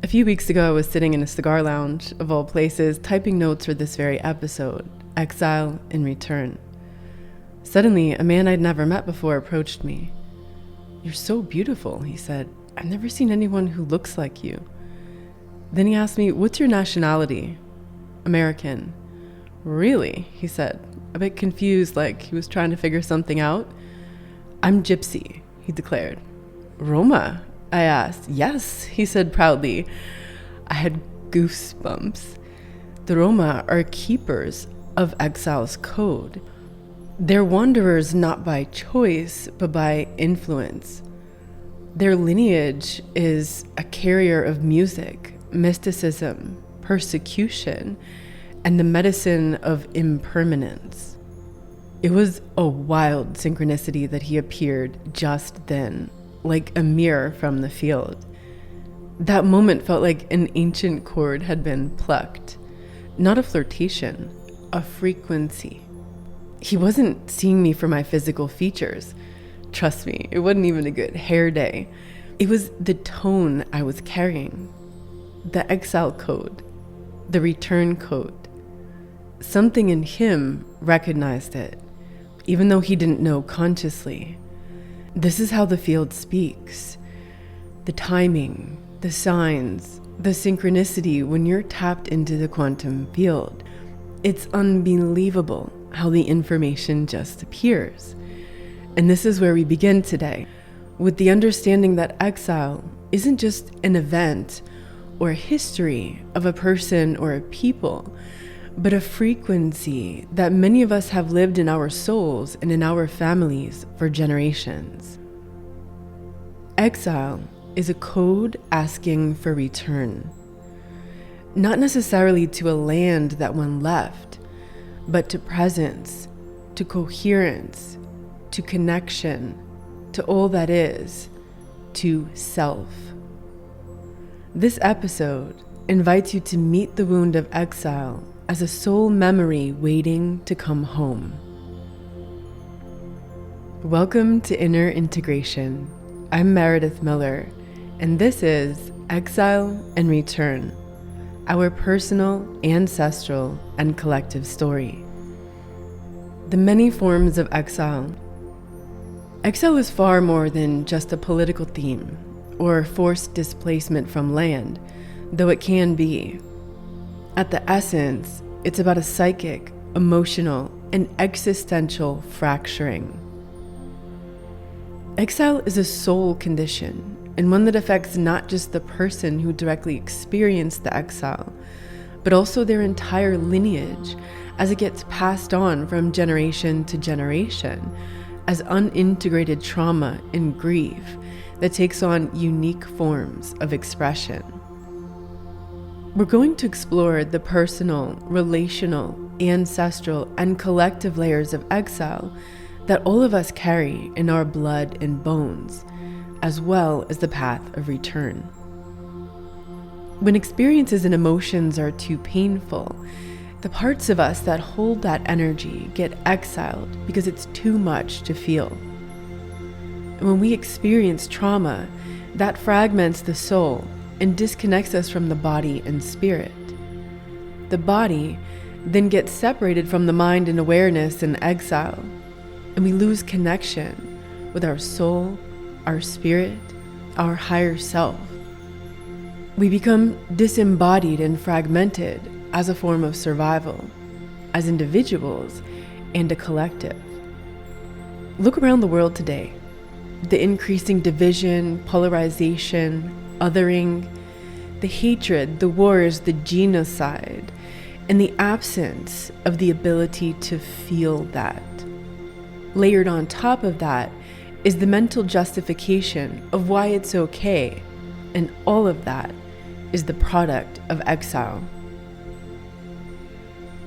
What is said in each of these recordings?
A few weeks ago, I was sitting in a cigar lounge, of all places, typing notes for this very episode, Exile in Return. Suddenly, a man I'd never met before approached me. "You're so beautiful," he said. "I've never seen anyone who looks like you." Then he asked me, "What's your nationality?" "American." "Really?" he said, a bit confused, like he was trying to figure something out. "I'm Gypsy," he declared. "Roma?" I asked. "Yes," he said proudly. I had goosebumps. The Roma are keepers of Exile's code. They're wanderers not by choice, but by influence. Their lineage is a carrier of music, mysticism, persecution, and the medicine of impermanence. It was a wild synchronicity that he appeared just then, like a mirror from the field. That moment felt like an ancient chord had been plucked. Not a flirtation, a frequency. He wasn't seeing me for my physical features. Trust me, it wasn't even a good hair day. It was the tone I was carrying. The exile code. The return code. Something in him recognized it, even though he didn't know consciously. This is how the field speaks. The timing, the signs, the synchronicity when you're tapped into the quantum field. It's unbelievable how the information just appears. And this is where we begin today, with the understanding that exile isn't just an event or a history of a person or a people, but a frequency that many of us have lived in our souls and in our families for generations. Exile is a code asking for return. Not necessarily to a land that one left, but to presence, to coherence, to connection, to all that is, to self. This episode invites you to meet the wound of exile as a soul memory waiting to come home. Welcome to Inner Integration. I'm Meredith Miller, and this is Exile and Return, our personal, ancestral, and collective story. The many forms of exile. Exile is far more than just a political theme or forced displacement from land, though it can be. At the essence, it's about a psychic, emotional, and existential fracturing. Exile is a soul condition, and one that affects not just the person who directly experienced the exile, but also their entire lineage as it gets passed on from generation to generation as unintegrated trauma and grief that takes on unique forms of expression. We're going to explore the personal, relational, ancestral, and collective layers of exile that all of us carry in our blood and bones, as well as the path of return. When experiences and emotions are too painful, the parts of us that hold that energy get exiled because it's too much to feel. And when we experience trauma, that fragments the soul and disconnects us from the body and spirit. The body then gets separated from the mind and awareness in exile, and we lose connection with our soul, our spirit, our higher self. We become disembodied and fragmented as a form of survival, as individuals and a collective. Look around the world today. The increasing division, polarization, othering, the hatred, the wars, the genocide, and the absence of the ability to feel that. Layered on top of that is the mental justification of why it's okay, and all of that is the product of exile.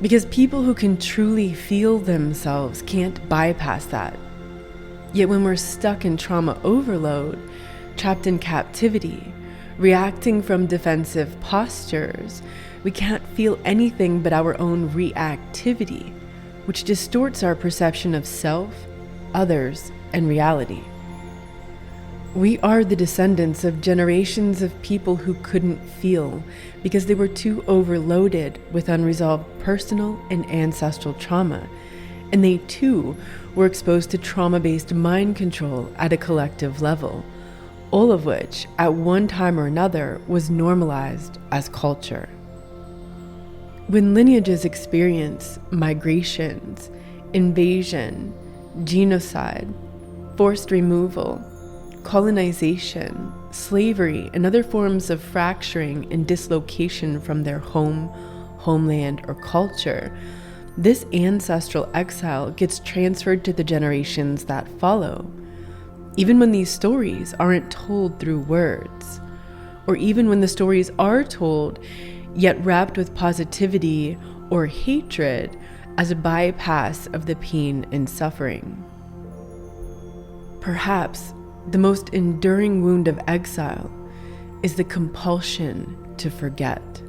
Because people who can truly feel themselves can't bypass that. Yet when we're stuck in trauma overload, trapped in captivity, reacting from defensive postures, we can't feel anything but our own reactivity, which distorts our perception of self, others, and reality. We are the descendants of generations of people who couldn't feel because they were too overloaded with unresolved personal and ancestral trauma, and they too were exposed to trauma-based mind control at a collective level, all of which, at one time or another, was normalized as culture. When lineages experience migrations, invasion, genocide, forced removal, colonization, slavery, and other forms of fracturing and dislocation from their home, homeland, or culture, this ancestral exile gets transferred to the generations that follow, even when these stories aren't told through words, or even when the stories are told, yet wrapped with positivity or hatred as a bypass of the pain and suffering. Perhaps the most enduring wound of exile is the compulsion to forget.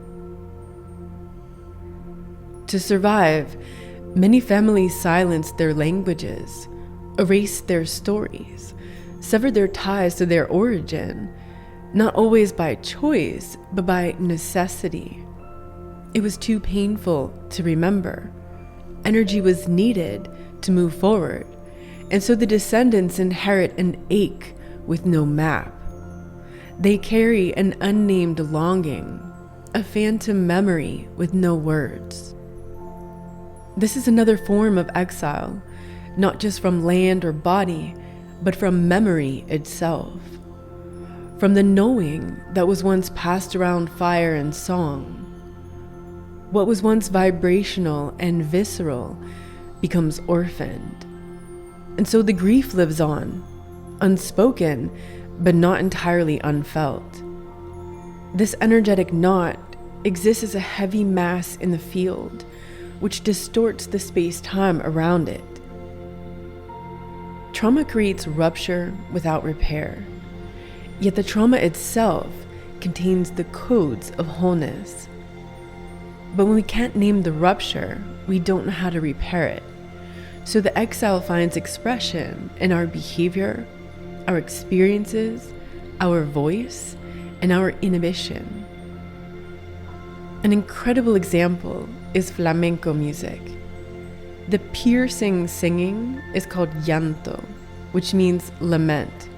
To survive, many families silenced their languages, erased their stories, severed their ties to their origin, not always by choice, but by necessity. It was too painful to remember. Energy was needed to move forward, and so the descendants inherit an ache with no map. They carry an unnamed longing, a phantom memory with no words. This is another form of exile, not just from land or body, but from memory itself. From the knowing that was once passed around fire and song. What was once vibrational and visceral becomes orphaned. And so the grief lives on, unspoken, but not entirely unfelt. This energetic knot exists as a heavy mass in the field, which distorts the space-time around it. Trauma creates rupture without repair, yet the trauma itself contains the codes of wholeness. But when we can't name the rupture, we don't know how to repair it. So the exile finds expression in our behavior, our experiences, our voice, and our inhibition. An incredible example is flamenco music. The piercing singing is called llanto, which means lament.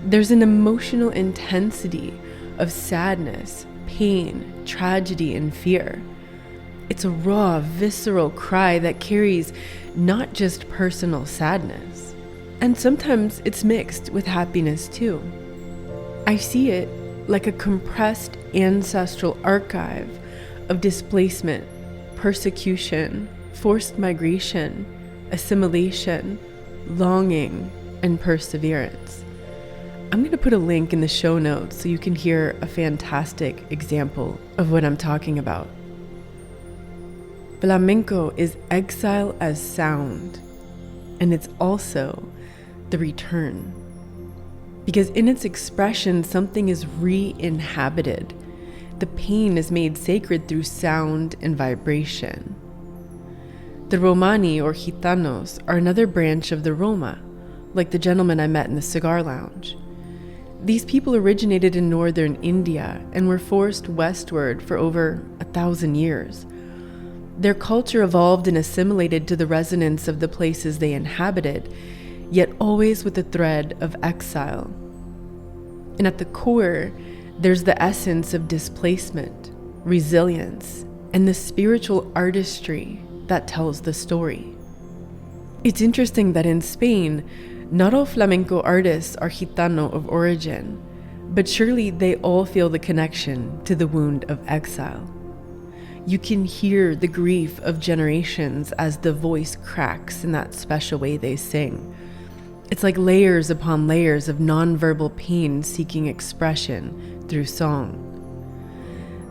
There's an emotional intensity of sadness, pain, tragedy, and fear. It's a raw, visceral cry that carries not just personal sadness, and sometimes it's mixed with happiness too. I see it like a compressed ancestral archive of displacement, persecution, forced migration, assimilation, longing, and perseverance. I'm going to put a link in the show notes so you can hear a fantastic example of what I'm talking about. Flamenco is exile as sound, and it's also the return. Because in its expression, something is re-inhabited. The pain is made sacred through sound and vibration. The Romani or Gitanos are another branch of the Roma, like the gentleman I met in the cigar lounge. These people originated in northern India and were forced westward for over 1,000 years. Their culture evolved and assimilated to the resonance of the places they inhabited, yet always with the thread of exile. And at the core, there's the essence of displacement, resilience, and the spiritual artistry that tells the story. It's interesting that in Spain, not all flamenco artists are Gitano of origin, but surely they all feel the connection to the wound of exile. You can hear the grief of generations as the voice cracks in that special way they sing. It's like layers upon layers of nonverbal pain seeking expression through song.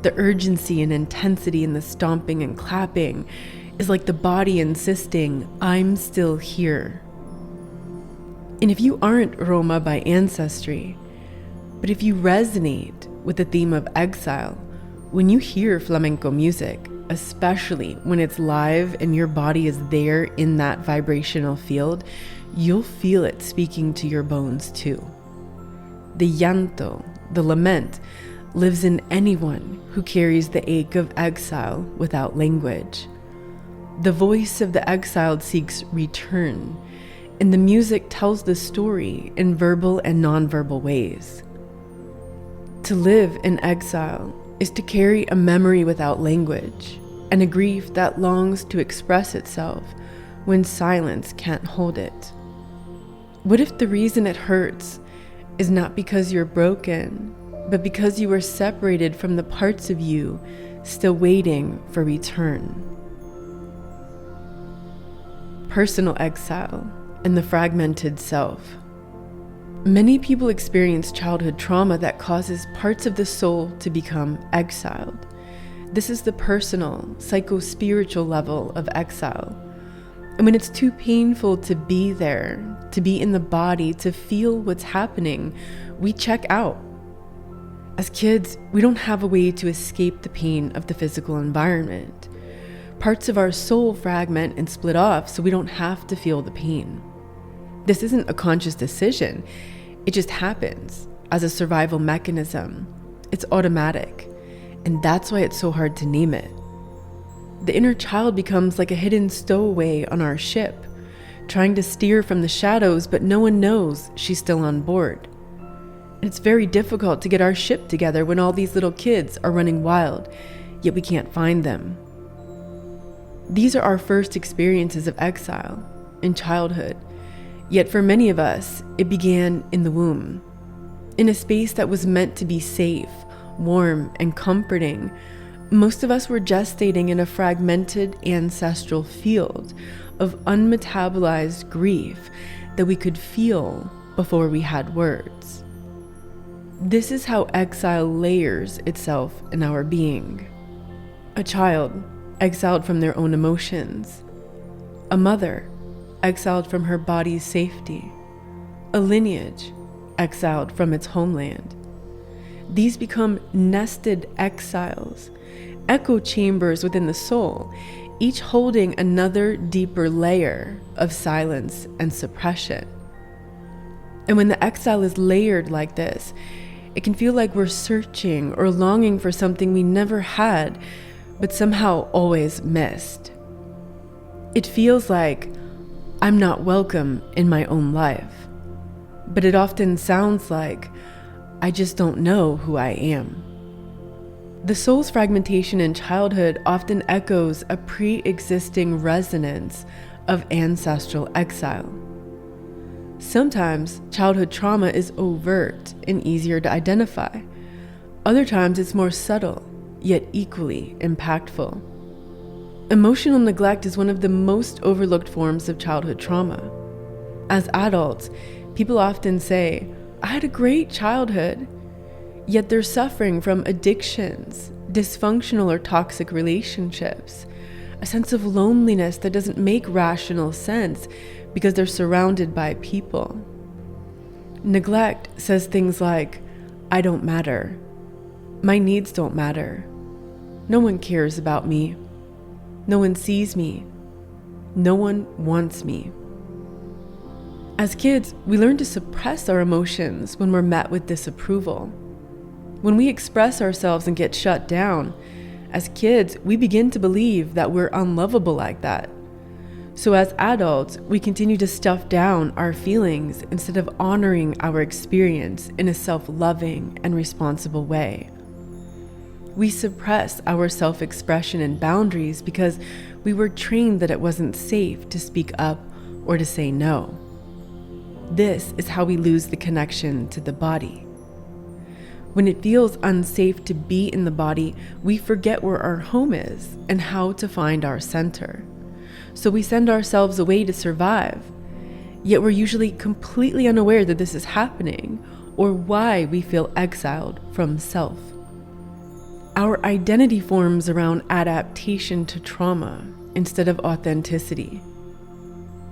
The urgency and intensity in the stomping and clapping is like the body insisting, I'm still here. And if you aren't Roma by ancestry, but if you resonate with the theme of exile, when you hear flamenco music, especially when it's live and your body is there in that vibrational field, you'll feel it speaking to your bones too. The llanto, the lament, lives in anyone who carries the ache of exile without language. The voice of the exiled seeks return, and the music tells the story in verbal and nonverbal ways. To live in exile is to carry a memory without language, and a grief that longs to express itself when silence can't hold it. What if the reason it hurts is not because you're broken, but because you were separated from the parts of you still waiting for return? Personal exile and the fragmented self. Many people experience childhood trauma that causes parts of the soul to become exiled. This is the personal, psycho-spiritual level of exile. And when it's too painful to be there, to be in the body, to feel what's happening, we check out. As kids, we don't have a way to escape the pain of the physical environment. Parts of our soul fragment and split off so we don't have to feel the pain. This isn't a conscious decision. It just happens as a survival mechanism. It's automatic, and that's why it's so hard to name it. The inner child becomes like a hidden stowaway on our ship, trying to steer from the shadows, but no one knows she's still on board. It's very difficult to get our ship together when all these little kids are running wild, yet we can't find them. These are our first experiences of exile in childhood, yet for many of us, it began in the womb, in a space that was meant to be safe, warm, and comforting. Most of us were gestating in a fragmented ancestral field of unmetabolized grief that we could feel before we had words. This is how exile layers itself in our being. A child, exiled from their own emotions. A mother, exiled from her body's safety. A lineage, exiled from its homeland. These become nested exiles, echo chambers within the soul, each holding another deeper layer of silence and suppression. And when the exile is layered like this, it can feel like we're searching or longing for something we never had, but somehow always missed. It feels like I'm not welcome in my own life, but it often sounds like I just don't know who I am. The soul's fragmentation in childhood often echoes a pre-existing resonance of ancestral exile. Sometimes childhood trauma is overt and easier to identify. Other times it's more subtle, yet equally impactful. Emotional neglect is one of the most overlooked forms of childhood trauma. As adults, people often say, "I had a great childhood," yet they're suffering from addictions, dysfunctional or toxic relationships, a sense of loneliness that doesn't make rational sense because they're surrounded by people. Neglect says things like, "I don't matter. My needs don't matter. No one cares about me. No one sees me. No one wants me." As kids, we learn to suppress our emotions when we're met with disapproval. When we express ourselves and get shut down, as kids, we begin to believe that we're unlovable like that. So as adults, we continue to stuff down our feelings instead of honoring our experience in a self-loving and responsible way. We suppress our self-expression and boundaries because we were trained that it wasn't safe to speak up or to say no. This is how we lose the connection to the body. When it feels unsafe to be in the body, we forget where our home is and how to find our center. So we send ourselves away to survive, yet we're usually completely unaware that this is happening or why we feel exiled from self. Our identity forms around adaptation to trauma instead of authenticity.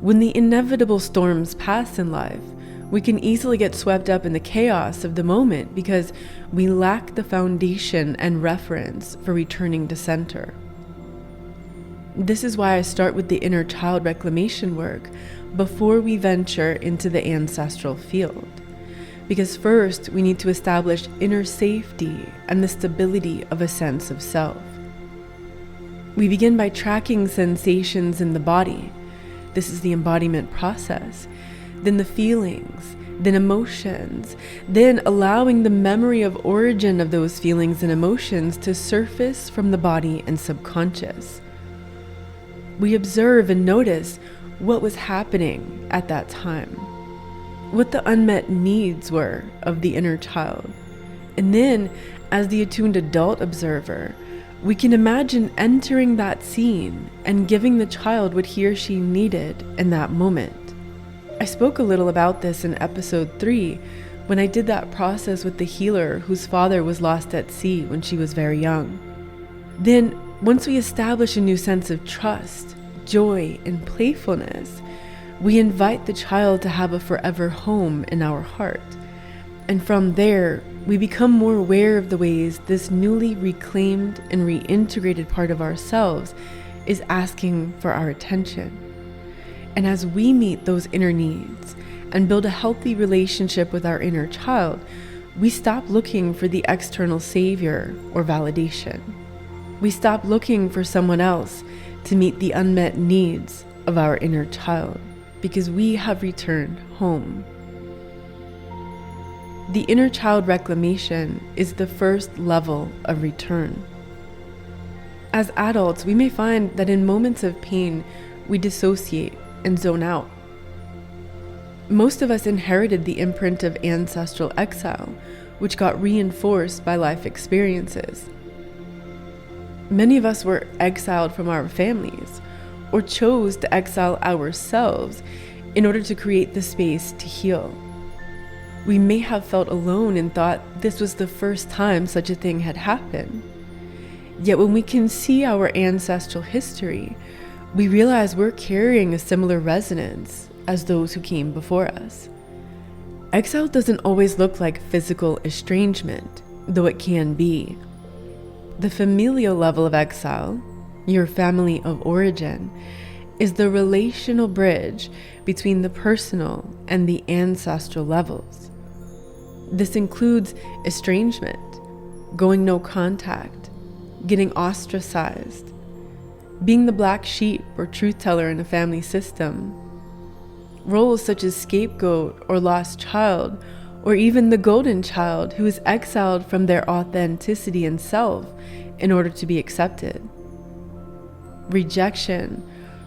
When the inevitable storms pass in life, we can easily get swept up in the chaos of the moment because we lack the foundation and reference for returning to center. This is why I start with the inner child reclamation work before we venture into the ancestral field, Because first, we need to establish inner safety and the stability of a sense of self. We begin by tracking sensations in the body. This is the embodiment process. Then the feelings, then emotions, then allowing the memory of origin of those feelings and emotions to surface from the body and subconscious. We observe and notice what was happening at that time, what the unmet needs were of the inner child. And then, as the attuned adult observer, we can imagine entering that scene and giving the child what he or she needed in that moment. I spoke a little about this in episode 3 when I did that process with the healer whose father was lost at sea when she was very young. Then, once we establish a new sense of trust, joy, and playfulness, we invite the child to have a forever home in our heart. And from there, we become more aware of the ways this newly reclaimed and reintegrated part of ourselves is asking for our attention. And as we meet those inner needs and build a healthy relationship with our inner child, we stop looking for the external savior or validation. We stop looking for someone else to meet the unmet needs of our inner child, because we have returned home. The inner child reclamation is the first level of return. As adults, we may find that in moments of pain, we dissociate and zone out. Most of us inherited the imprint of ancestral exile, which got reinforced by life experiences. Many of us were exiled from our families, or chose to exile ourselves in order to create the space to heal. We may have felt alone and thought this was the first time such a thing had happened. Yet when we can see our ancestral history, we realize we're carrying a similar resonance as those who came before us. Exile doesn't always look like physical estrangement, though it can be. The familial level of exile, your family of origin, is the relational bridge between the personal and the ancestral levels. This includes estrangement, going no contact, getting ostracized, being the black sheep or truth teller in a family system. Roles such as scapegoat or lost child, or even the golden child who is exiled from their authenticity and self in order to be accepted. Rejection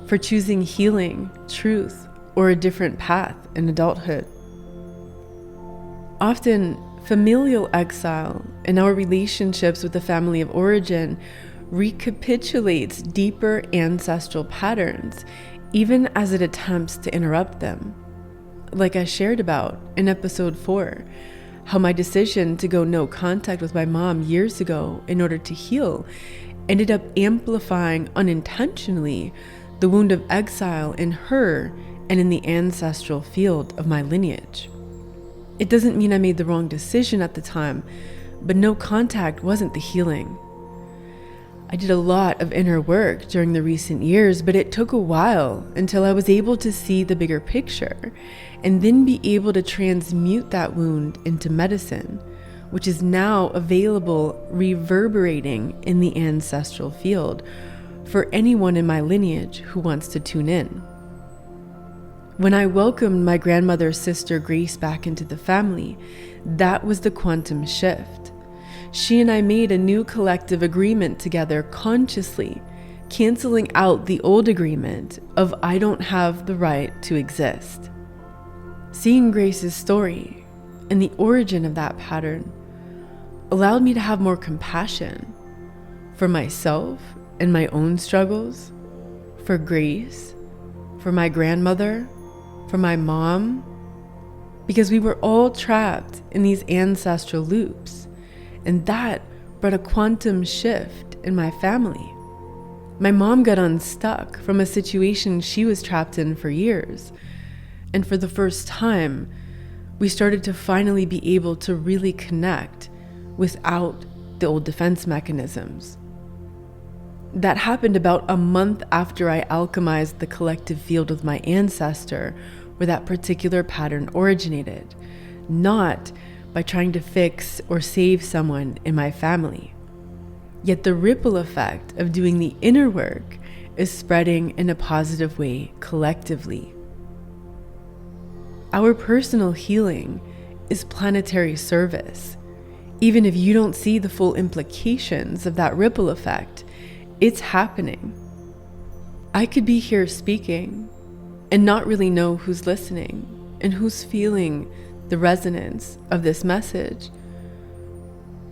for choosing healing, truth, or a different path in adulthood. Often, familial exile in our relationships with the family of origin recapitulates deeper ancestral patterns, even as it attempts to interrupt them. Like I shared about in episode 4, how my decision to go no contact with my mom years ago in order to heal ended up amplifying unintentionally the wound of exile in her and in the ancestral field of my lineage. It doesn't mean I made the wrong decision at the time, but no contact wasn't the healing. I did a lot of inner work during the recent years, but it took a while until I was able to see the bigger picture and then be able to transmute that wound into medicine, which is now available reverberating in the ancestral field for anyone in my lineage who wants to tune in. When I welcomed my grandmother's sister Grace back into the family, that was the quantum shift. She and I made a new collective agreement together consciously, canceling out the old agreement of I don't have the right to exist. Seeing Grace's story and the origin of that pattern allowed me to have more compassion for myself and my own struggles, for Grace, for my grandmother, for my mom, because we were all trapped in these ancestral loops. And that brought a quantum shift in my family. My mom got unstuck from a situation she was trapped in for years. And for the first time, we started to finally be able to really connect without the old defense mechanisms. That happened about a month after I alchemized the collective field with my ancestor, where that particular pattern originated. not by trying to fix or save someone in my family. Yet the ripple effect of doing the inner work is spreading in a positive way collectively. Our personal healing is planetary service. Even if you don't see the full implications of that ripple effect, it's happening. I could be here speaking and not really know who's listening and who's feeling the resonance of this message.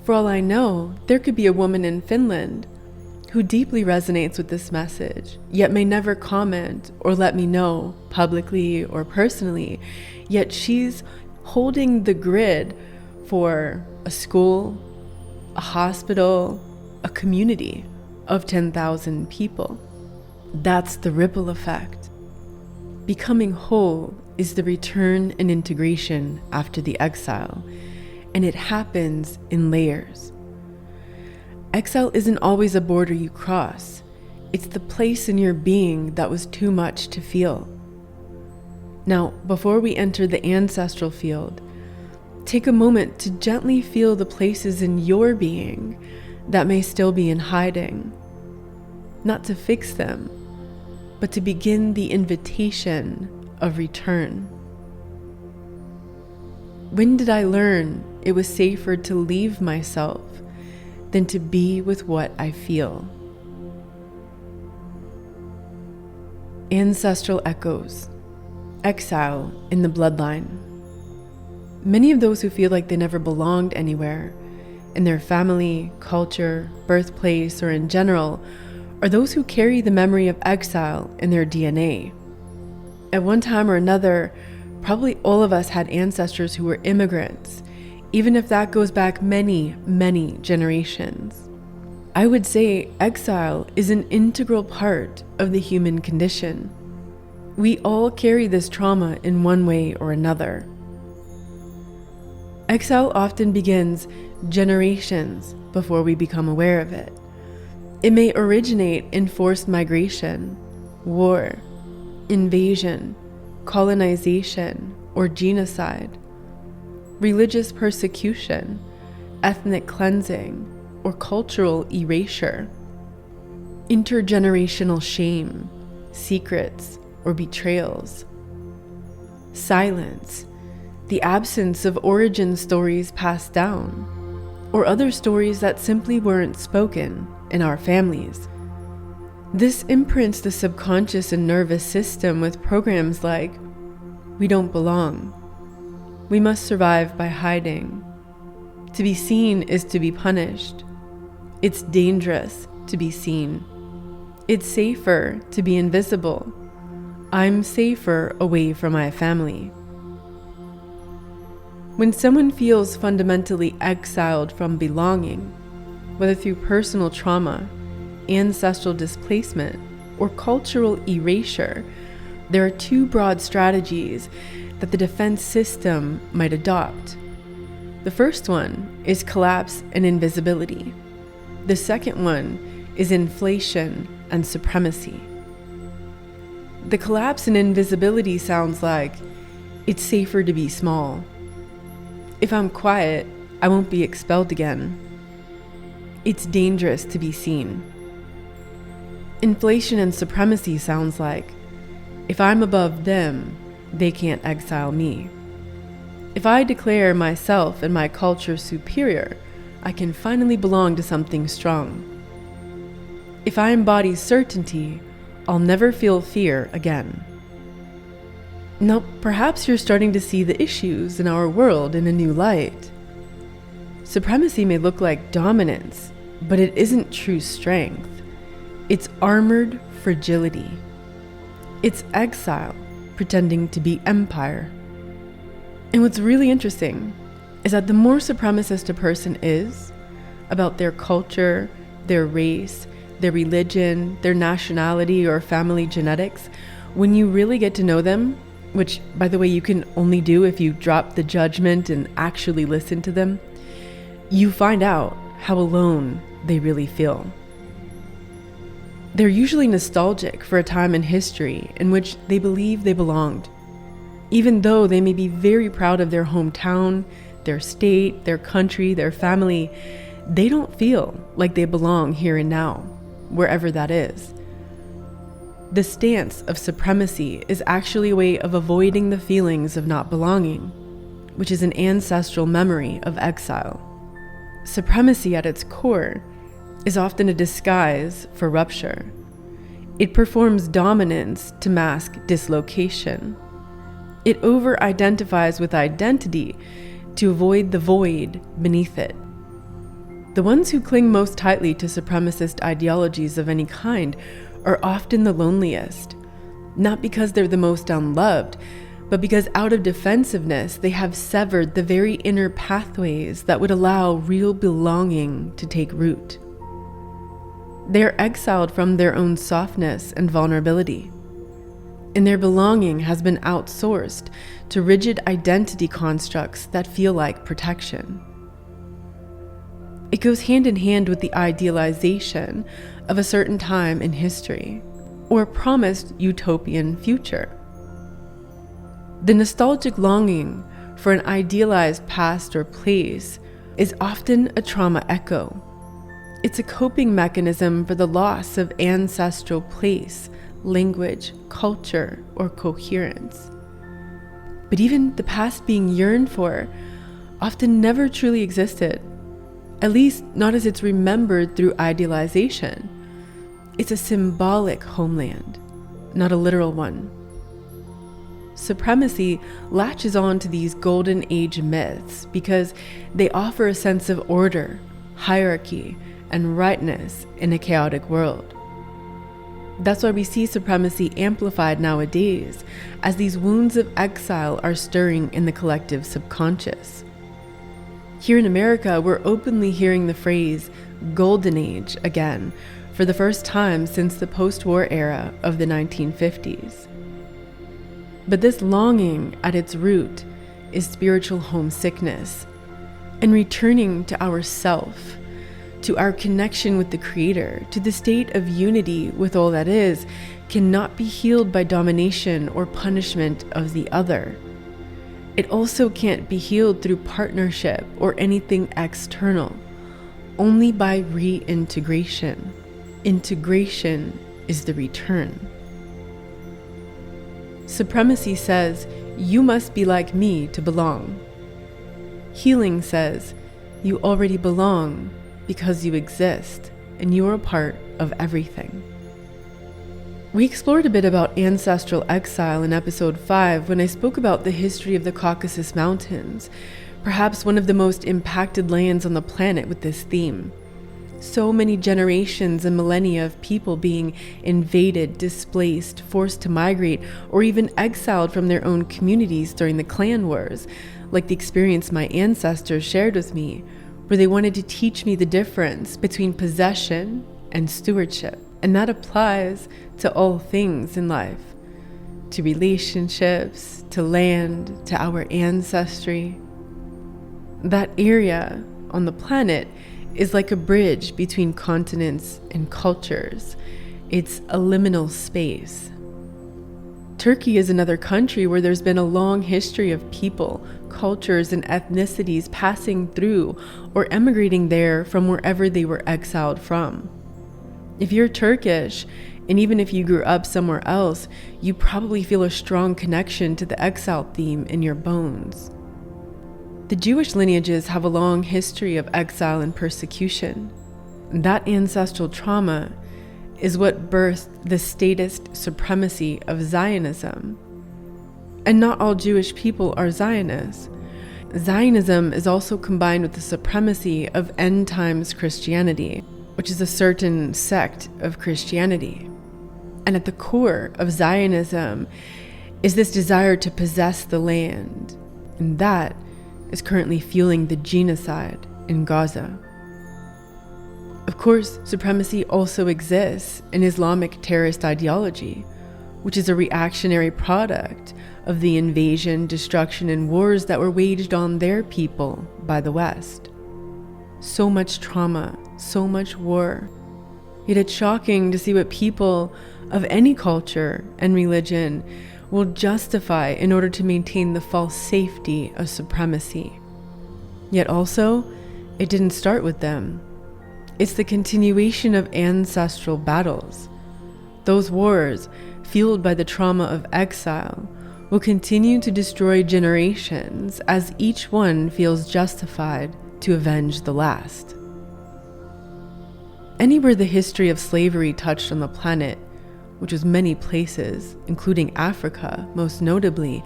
For all I know, there could be a woman in Finland who deeply resonates with this message, yet may never comment or let me know publicly or personally, yet she's holding the grid for a school, a hospital, a community of 10,000 people. That's the ripple effect. Becoming whole is the return and integration after the exile, and it happens in layers. Exile isn't always a border you cross. It's the place in your being that was too much to feel. Now, before we enter the ancestral field, take a moment to gently feel the places in your being that may still be in hiding. Not to fix them, but to begin the invitation of return. When did I learn it was safer to leave myself than to be with what I feel? Ancestral echoes. Exile in the bloodline. Many of those who feel like they never belonged anywhere, in their family, culture, birthplace, or in general, are those who carry the memory of exile in their DNA. At one time or another, probably all of us had ancestors who were immigrants, even if that goes back many, many generations. I would say exile is an integral part of the human condition. We all carry this trauma in one way or another. Exile often begins generations before we become aware of it. It may originate in forced migration, war, invasion, colonization, or genocide, religious persecution, ethnic cleansing, or cultural erasure, intergenerational shame, secrets, or betrayals, silence, the absence of origin stories passed down, or other stories that simply weren't spoken in our families. This imprints the subconscious and nervous system with programs like, we don't belong, we must survive by hiding, to be seen is to be punished, it's dangerous to be seen, it's safer to be invisible, I'm safer away from my family. When someone feels fundamentally exiled from belonging, whether through personal trauma, ancestral displacement, or cultural erasure, there are two broad strategies that the defense system might adopt. The first one is collapse and invisibility. The second one is inflation and supremacy. The collapse and invisibility sounds like, it's safer to be small. If I'm quiet, I won't be expelled again. It's dangerous to be seen. Inflation and supremacy sounds like, if I'm above them, they can't exile me. If I declare myself and my culture superior, I can finally belong to something strong. If I embody certainty, I'll never feel fear again. Now, perhaps you're starting to see the issues in our world in a new light. Supremacy may look like dominance, but it isn't true strength. It's armored fragility. It's exile pretending to be empire. And what's really interesting is that the more supremacist a person is about their culture, their race, their religion, their nationality, or family genetics, when you really get to know them, which, by the way, you can only do if you drop the judgment and actually listen to them, you find out how alone they really feel. They're usually nostalgic for a time in history in which they believe they belonged. Even though they may be very proud of their hometown, their state, their country, their family, they don't feel like they belong here and now, wherever that is. The stance of supremacy is actually a way of avoiding the feelings of not belonging, which is an ancestral memory of exile. Supremacy at its core is often a disguise for rupture. It performs dominance to mask dislocation. It over-identifies with identity to avoid the void beneath it. The ones who cling most tightly to supremacist ideologies of any kind are often the loneliest, not because they're the most unloved, but because out of defensiveness, they have severed the very inner pathways that would allow real belonging to take root. They are exiled from their own softness and vulnerability, and their belonging has been outsourced to rigid identity constructs that feel like protection. It goes hand in hand with the idealization of a certain time in history, or a promised utopian future. The nostalgic longing for an idealized past or place is often a trauma echo. It's a coping mechanism for the loss of ancestral place, language, culture, or coherence. But even the past being yearned for often never truly existed, at least not as it's remembered through idealization. It's a symbolic homeland, not a literal one. Supremacy latches on to these golden age myths because they offer a sense of order, hierarchy, and rightness in a chaotic world. That's why we see supremacy amplified nowadays, as these wounds of exile are stirring in the collective subconscious. Here in America, we're openly hearing the phrase golden age again for the first time since the post-war era of the 1950s. But this longing at its root is spiritual homesickness and returning to ourself, to our connection with the Creator, to the state of unity with all that is, cannot be healed by domination or punishment of the other. It also can't be healed through partnership or anything external, only by reintegration. Integration is the return. Supremacy says, you must be like me to belong. Healing says, you already belong because you exist and you are a part of everything. We explored a bit about ancestral exile in episode 5 when I spoke about the history of the Caucasus Mountains, perhaps one of the most impacted lands on the planet with this theme. So many generations and millennia of people being invaded, displaced, forced to migrate, or even exiled from their own communities during the clan wars, like the experience my ancestors shared with me, where they wanted to teach me the difference between possession and stewardship. And that applies to all things in life, to relationships, to land, to our ancestry. That area on the planet is like a bridge between continents and cultures. It's a liminal space. Turkey is another country where there's been a long history of people, cultures, and ethnicities passing through or emigrating there from wherever they were exiled from. If you're Turkish, and even if you grew up somewhere else, you probably feel a strong connection to the exile theme in your bones. The Jewish lineages have a long history of exile and persecution. That ancestral trauma is what birthed the statist supremacy of Zionism. And not all Jewish people are Zionists. Zionism is also combined with the supremacy of end times Christianity, which is a certain sect of Christianity. And at the core of Zionism is this desire to possess the land, and that is currently fueling the genocide in Gaza. Of course, supremacy also exists in Islamic terrorist ideology, which is a reactionary product of the invasion, destruction, and wars that were waged on their people by the West. So much trauma, so much war. Yet it's shocking to see what people of any culture and religion will justify in order to maintain the false safety of supremacy. Yet also, it didn't start with them. It's the continuation of ancestral battles. Those wars, fueled by the trauma of exile, will continue to destroy generations as each one feels justified to avenge the last. Anywhere the history of slavery touched on the planet, which was many places, including Africa most notably,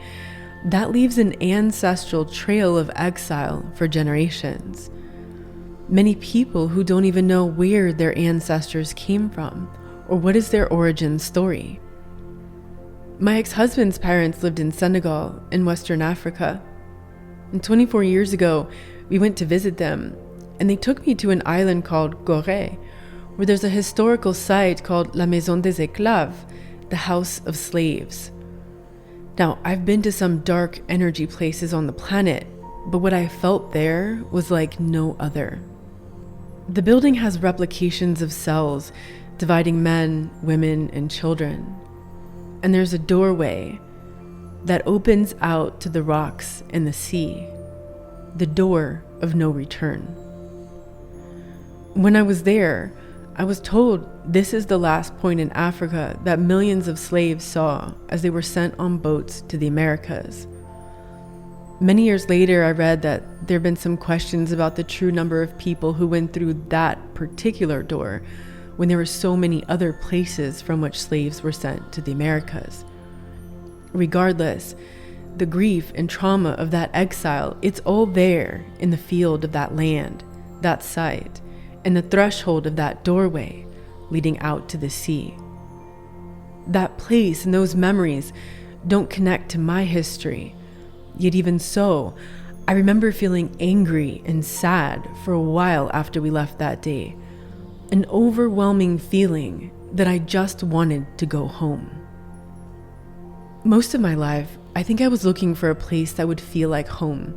that leaves an ancestral trail of exile for generations. Many people who don't even know where their ancestors came from or what is their origin story. My ex-husband's parents lived in Senegal in Western Africa. And 24 years ago, we went to visit them, and they took me to an island called Gorée, where there's a historical site called La Maison des Esclaves, the House of Slaves. Now, I've been to some dark energy places on the planet, but what I felt there was like no other. The building has replications of cells dividing men, women, and children. And there's a doorway that opens out to the rocks and the sea, the door of no return. When I was there, I was told this is the last point in Africa that millions of slaves saw as they were sent on boats to the Americas. Many years later, I read that there have been some questions about the true number of people who went through that particular door when there were so many other places from which slaves were sent to the Americas. Regardless, the grief and trauma of that exile, it's all there in the field of that land, that site, and the threshold of that doorway leading out to the sea. That place and those memories don't connect to my history, yet even so, I remember feeling angry and sad for a while after we left that day. An overwhelming feeling that I just wanted to go home. Most of my life, I think I was looking for a place that would feel like home.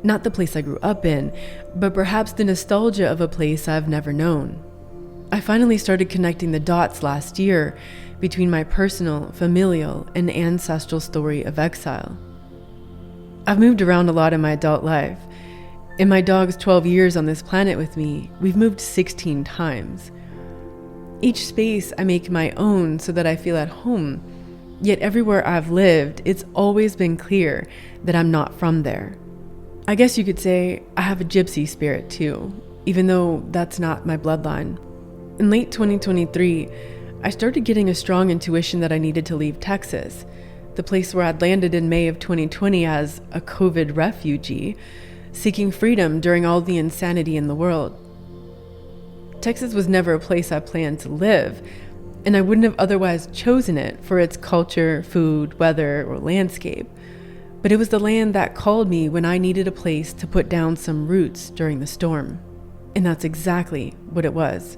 Not the place I grew up in, but perhaps the nostalgia of a place I've never known. I finally started connecting the dots last year between my personal, familial, and ancestral story of exile. I've moved around a lot in my adult life. In my dog's 12 years on this planet with me, we've moved 16 times. Each space I make my own so that I feel at home, yet everywhere I've lived, it's always been clear that I'm not from there. I guess you could say I have a gypsy spirit too, even though that's not my bloodline. In late 2023, I started getting a strong intuition that I needed to leave Texas, the place where I'd landed in May of 2020 as a COVID refugee, seeking freedom during all the insanity in the world. Texas was never a place I planned to live, and I wouldn't have otherwise chosen it for its culture, food, weather, or landscape. But it was the land that called me when I needed a place to put down some roots during the storm. And that's exactly what it was.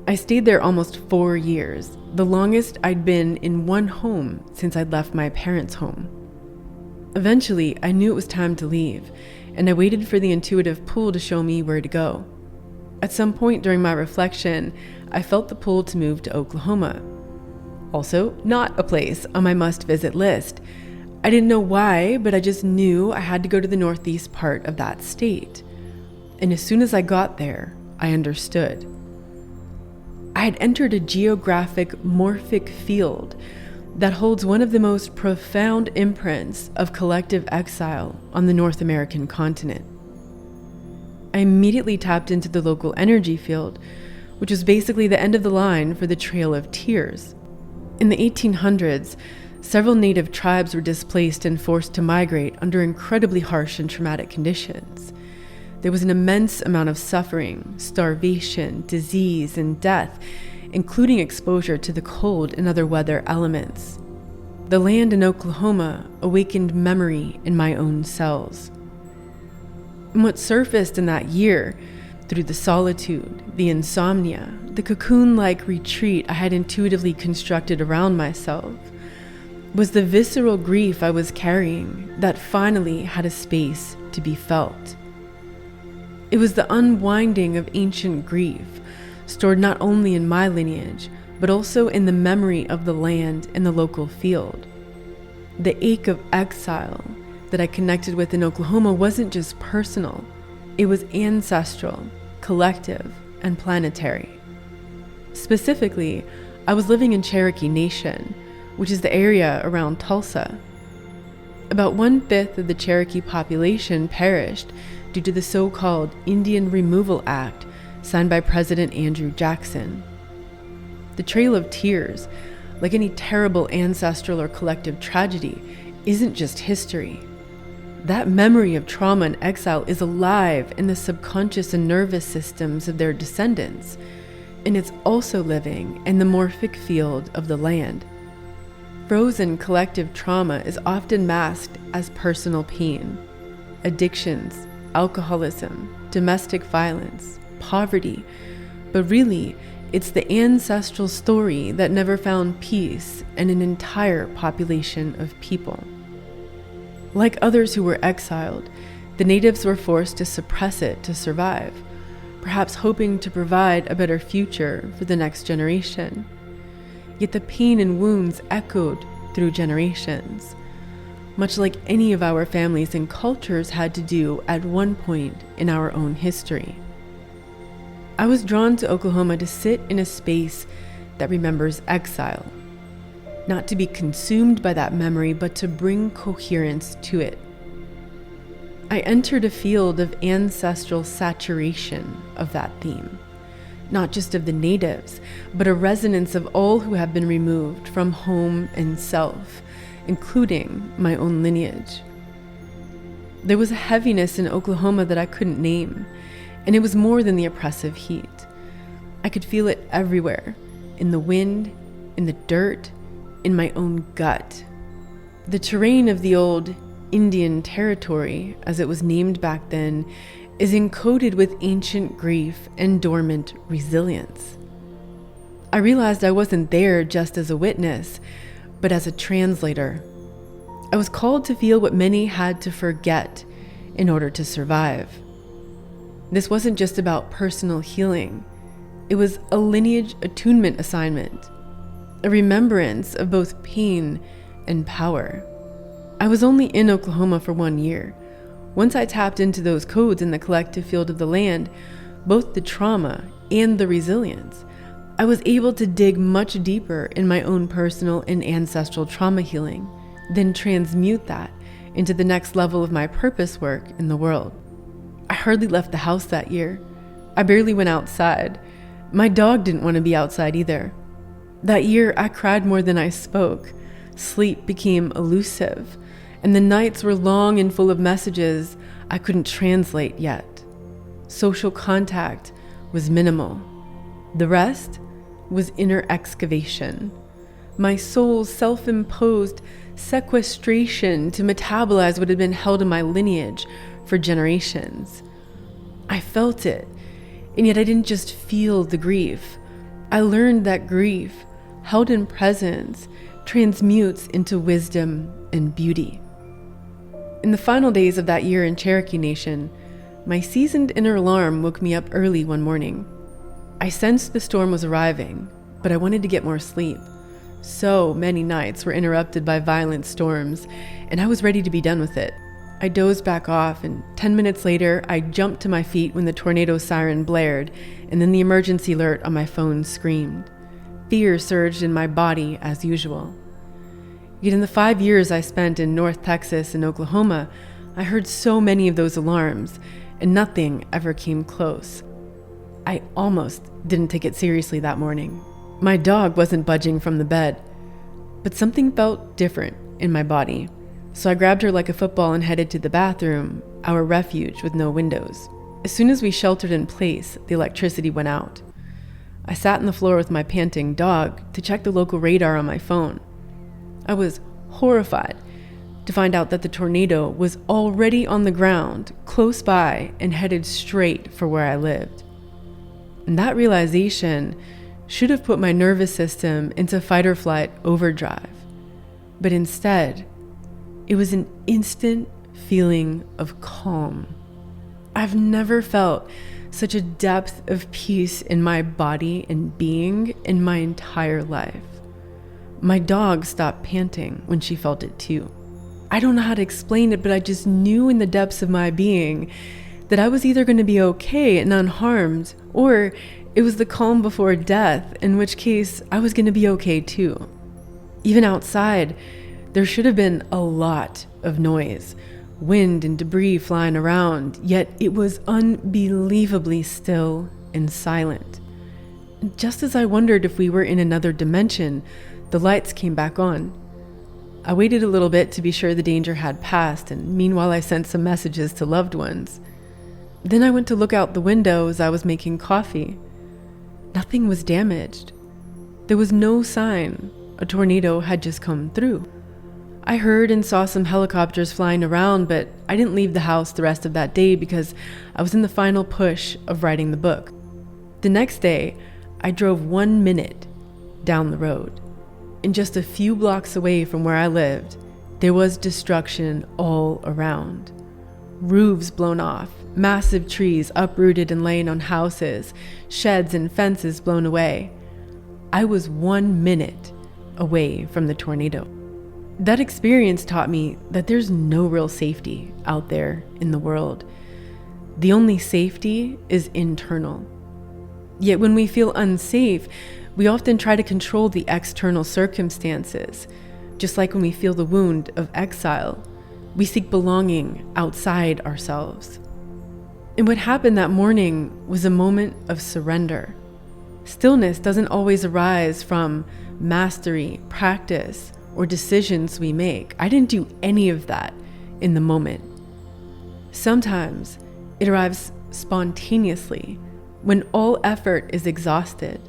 I stayed there almost 4 years, the longest I'd been in one home since I'd left my parents' home. Eventually, I knew it was time to leave, and I waited for the intuitive pull to show me where to go. At some point during my reflection, I felt the pull to move to Oklahoma. Also, not a place on my must-visit list. I didn't know why, but I just knew I had to go to the northeast part of that state. And as soon as I got there, I understood. I had entered a geographic morphic field that holds one of the most profound imprints of collective exile on the North American continent. I immediately tapped into the local energy field, which was basically the end of the line for the Trail of Tears. In the 1800s, several native tribes were displaced and forced to migrate under incredibly harsh and traumatic conditions. There was an immense amount of suffering, starvation, disease, and death, including exposure to the cold and other weather elements. The land in Oklahoma awakened memory in my own cells. And what surfaced in that year, through the solitude, the insomnia, the cocoon-like retreat I had intuitively constructed around myself, was the visceral grief I was carrying that finally had a space to be felt. It was the unwinding of ancient grief, stored not only in my lineage, but also in the memory of the land and the local field. The ache of exile that I connected with in Oklahoma wasn't just personal, it was ancestral, collective, and planetary. Specifically, I was living in Cherokee Nation, which is the area around Tulsa. About 1/5 of the Cherokee population perished due to the so-called Indian Removal Act signed by President Andrew Jackson. The Trail of Tears, like any terrible ancestral or collective tragedy, isn't just history. That memory of trauma and exile is alive in the subconscious and nervous systems of their descendants, and it's also living in the morphic field of the land. Frozen collective trauma is often masked as personal pain, addictions, alcoholism, domestic violence, poverty, but really, it's the ancestral story that never found peace in an entire population of people. Like others who were exiled, the natives were forced to suppress it to survive, perhaps hoping to provide a better future for the next generation. Yet the pain and wounds echoed through generations, much like any of our families and cultures had to do at one point in our own history. I was drawn to Oklahoma to sit in a space that remembers exile, not to be consumed by that memory, but to bring coherence to it. I entered a field of ancestral saturation of that theme, not just of the natives, but a resonance of all who have been removed from home and self, including my own lineage. There was a heaviness in Oklahoma that I couldn't name, and it was more than the oppressive heat. I could feel it everywhere, in the wind, in the dirt, in my own gut. The terrain of the old Indian Territory, as it was named back then, is encoded with ancient grief and dormant resilience. I realized I wasn't there just as a witness, but as a translator. I was called to feel what many had to forget in order to survive. This wasn't just about personal healing. It was a lineage attunement assignment, a remembrance of both pain and power. I was only in Oklahoma for 1 year. Once I tapped into those codes in the collective field of the land, both the trauma and the resilience, I was able to dig much deeper in my own personal and ancestral trauma healing, then transmute that into the next level of my purpose work in the world. I hardly left the house that year. I barely went outside. My dog didn't want to be outside either. That year, I cried more than I spoke. Sleep became elusive, and the nights were long and full of messages I couldn't translate yet. Social contact was minimal. The rest was inner excavation. My soul's self-imposed sequestration to metabolize what had been held in my lineage for generations. I felt it, and yet I didn't just feel the grief. I learned that grief, held in presence, transmutes into wisdom and beauty. In the final days of that year in Cherokee Nation, my seasoned inner alarm woke me up early one morning. I sensed the storm was arriving, but I wanted to get more sleep. So many nights were interrupted by violent storms, and I was ready to be done with it. I dozed back off, and 10 minutes later, I jumped to my feet when the tornado siren blared, and then the emergency alert on my phone screamed. Fear surged in my body as usual. Yet in the 5 years I spent in North Texas and Oklahoma, I heard so many of those alarms, and nothing ever came close. I almost didn't take it seriously that morning. My dog wasn't budging from the bed, but something felt different in my body. So I grabbed her like a football and headed to the bathroom, our refuge with no windows. As soon as we sheltered in place, the electricity went out. I sat on the floor with my panting dog to check the local radar on my phone. I was horrified to find out that the tornado was already on the ground, close by, and headed straight for where I lived. And that realization should have put my nervous system into fight or flight overdrive. But instead, it was an instant feeling of calm. I've never felt such a depth of peace in my body and being in my entire life. My dog stopped panting when she felt it too. I don't know how to explain it, but I just knew in the depths of my being that I was either going to be okay and unharmed, or it was the calm before death, in which case I was going to be okay too. Even outside, there should have been a lot of noise, wind and debris flying around, yet it was unbelievably still and silent. And just as I wondered if we were in another dimension, the lights came back on. I waited a little bit to be sure the danger had passed, and meanwhile I sent some messages to loved ones. Then I went to look out the window as I was making coffee. Nothing was damaged. There was no sign a tornado had just come through. I heard and saw some helicopters flying around, but I didn't leave the house the rest of that day because I was in the final push of writing the book. The next day, I drove 1 minute down the road. And just a few blocks away from where I lived, there was destruction all around. Roofs blown off, massive trees uprooted and laying on houses, sheds and fences blown away. I was 1 minute away from the tornado. That experience taught me that there's no real safety out there in the world. The only safety is internal. Yet when we feel unsafe, we often try to control the external circumstances. Just like when we feel the wound of exile, we seek belonging outside ourselves. And what happened that morning was a moment of surrender. Stillness doesn't always arise from mastery, practice, or decisions we make. I didn't do any of that in the moment. Sometimes it arrives spontaneously when all effort is exhausted,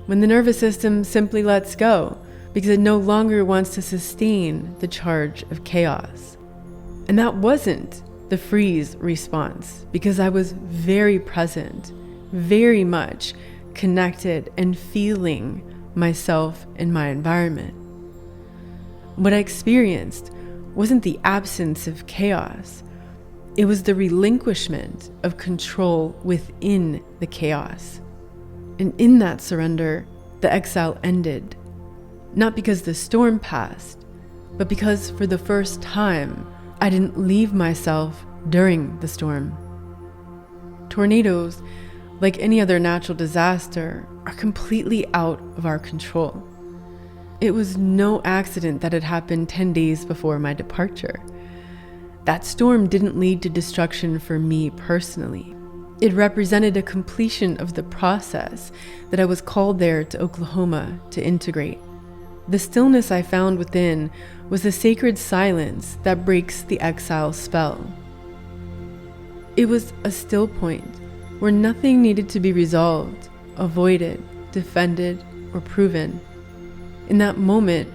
when the nervous system simply lets go because it no longer wants to sustain the charge of chaos. And that wasn't the freeze response, because I was very present, very much connected and feeling myself and my environment. What I experienced wasn't the absence of chaos. It was the relinquishment of control within the chaos. And in that surrender, the exile ended. Not because the storm passed, but because for the first time, I didn't leave myself during the storm. Tornadoes, like any other natural disaster, are completely out of our control. It was no accident that it happened 10 days before my departure. That storm didn't lead to destruction for me personally. It represented a completion of the process that I was called there to Oklahoma to integrate. The stillness I found within was the sacred silence that breaks the exile spell. It was a still point where nothing needed to be resolved, avoided, defended, or proven. In that moment,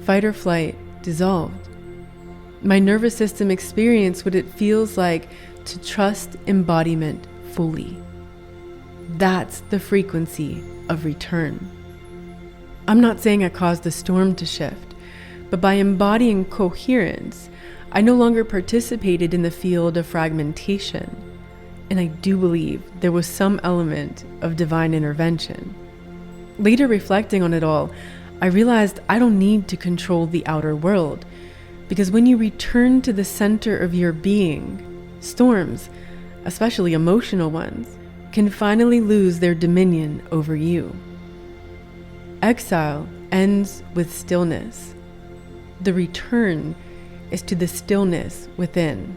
fight or flight dissolved. My nervous system experienced what it feels like to trust embodiment fully. That's the frequency of return. I'm not saying I caused the storm to shift, but by embodying coherence, I no longer participated in the field of fragmentation, and I do believe there was some element of divine intervention. Later reflecting on it all, I realized I don't need to control the outer world, because when you return to the center of your being, storms, especially emotional ones, can finally lose their dominion over you. Exile ends with stillness. The return is to the stillness within.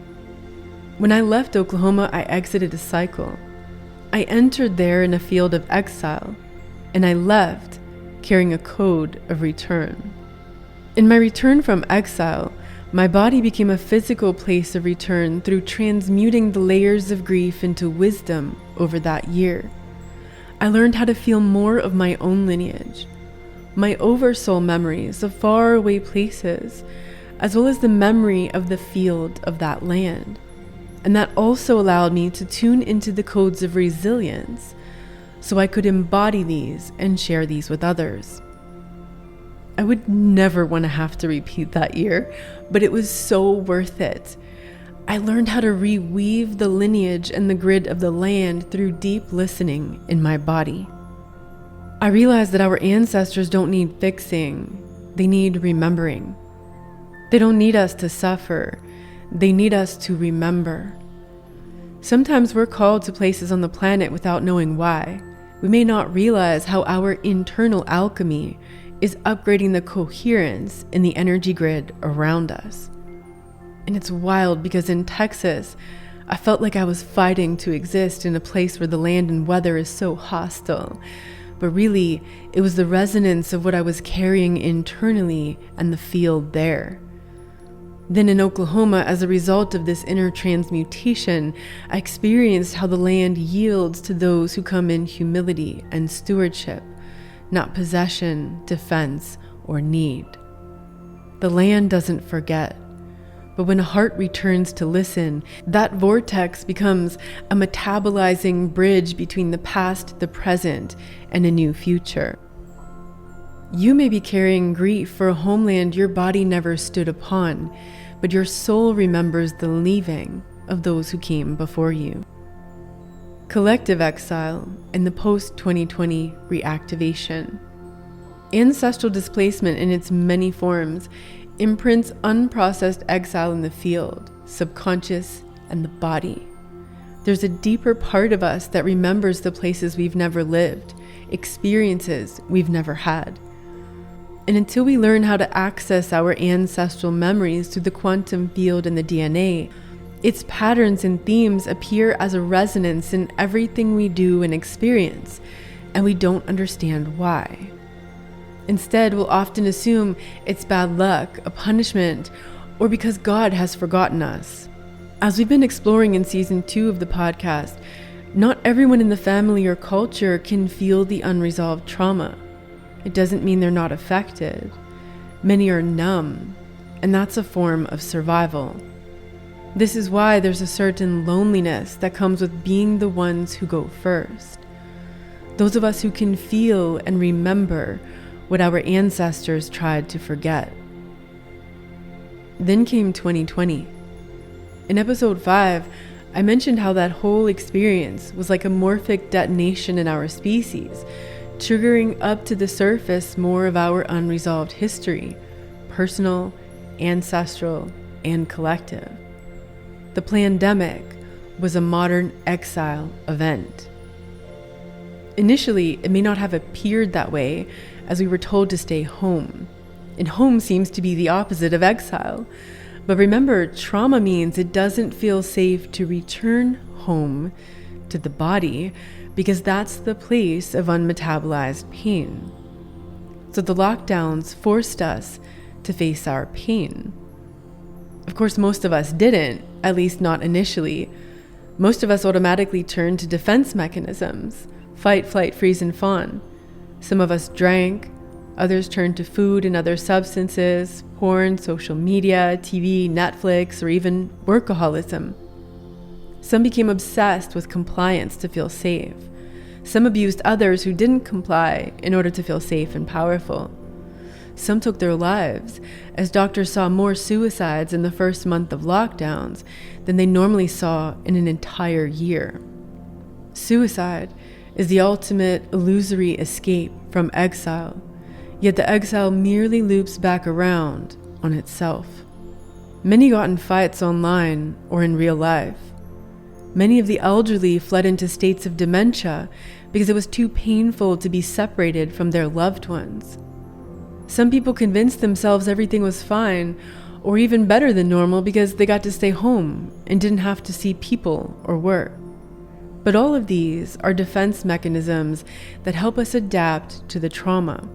When I left Oklahoma, I exited a cycle. I entered there in a field of exile, and I left carrying a code of return. In my return from exile, my body became a physical place of return through transmuting the layers of grief into wisdom over that year. I learned how to feel more of my own lineage, my oversoul memories of faraway places, as well as the memory of the field of that land. And that also allowed me to tune into the codes of resilience, so I could embody these and share these with others. I would never want to have to repeat that year, but it was so worth it. I learned how to reweave the lineage and the grid of the land through deep listening in my body. I realized that our ancestors don't need fixing, they need remembering. They don't need us to suffer, they need us to remember. Sometimes we're called to places on the planet without knowing why. We may not realize how our internal alchemy is upgrading the coherence in the energy grid around us. And it's wild because in Texas, I felt like I was fighting to exist in a place where the land and weather is so hostile. But really, it was the resonance of what I was carrying internally and the field there. Then in Oklahoma, as a result of this inner transmutation, I experienced how the land yields to those who come in humility and stewardship, not possession, defense, or need. The land doesn't forget, but when a heart returns to listen, that vortex becomes a metabolizing bridge between the past, the present, and a new future. You may be carrying grief for a homeland your body never stood upon, but your soul remembers the leaving of those who came before you. Collective exile and the post-2020 reactivation. Ancestral displacement in its many forms imprints unprocessed exile in the field, subconscious, and the body. There's a deeper part of us that remembers the places we've never lived, experiences we've never had. And until we learn how to access our ancestral memories through the quantum field and the DNA, its patterns and themes appear as a resonance in everything we do and experience, and we don't understand why. Instead, we'll often assume it's bad luck, a punishment, or because God has forgotten us. As we've been exploring in season 2 of the podcast, not everyone in the family or culture can feel the unresolved trauma. It doesn't mean they're not affected. Many are numb, and that's a form of survival. This is why there's a certain loneliness that comes with being the ones who go first. Those of us who can feel and remember what our ancestors tried to forget. Then came 2020. In episode 5, I mentioned how that whole experience was like a morphic detonation in our species, triggering up to the surface more of our unresolved history, personal, ancestral, and collective. The pandemic was a modern exile event. Initially, it may not have appeared that way, as we were told to stay home. And home seems to be the opposite of exile. But remember, trauma means it doesn't feel safe to return home to the body, because that's the place of unmetabolized pain. So the lockdowns forced us to face our pain. Of course, most of us didn't, at least not initially. Most of us automatically turned to defense mechanisms: fight, flight, freeze, and fawn. Some of us drank, others turned to food and other substances, porn, social media, TV, Netflix, or even workaholism. Some became obsessed with compliance to feel safe. Some abused others who didn't comply in order to feel safe and powerful. Some took their lives, as doctors saw more suicides in the first month of lockdowns than they normally saw in an entire year. Suicide is the ultimate illusory escape from exile, yet the exile merely loops back around on itself. Many got in fights online or in real life. Many of the elderly fled into states of dementia because it was too painful to be separated from their loved ones. Some people convinced themselves everything was fine, or even better than normal, because they got to stay home and didn't have to see people or work. But all of these are defense mechanisms that help us adapt to the trauma.